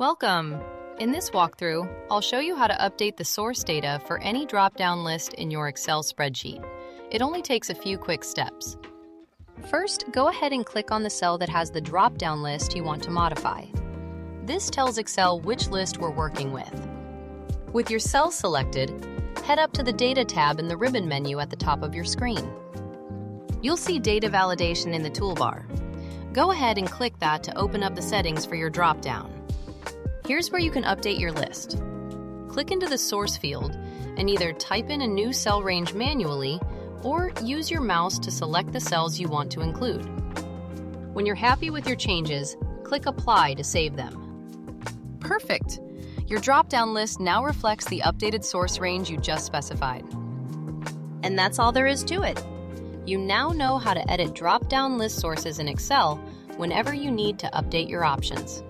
Welcome! In this walkthrough, I'll show you how to update the source data for any drop-down list in your Excel spreadsheet. It only takes a few quick steps. First, go ahead and click on the cell that has the drop-down list you want to modify. This tells Excel which list we're working with. With your cell selected, head up to the Data tab in the ribbon menu at the top of your screen. You'll see Data Validation in the toolbar. Go ahead and click that to open up the settings for your drop-down. Here's where you can update your list. Click into the source field and either type in a new cell range manually or use your mouse to select the cells you want to include. When you're happy with your changes, click Apply to save them. Perfect! Your drop-down list now reflects the updated source range you just specified. And that's all there is to it. You now know how to edit drop-down list sources in Excel whenever you need to update your options.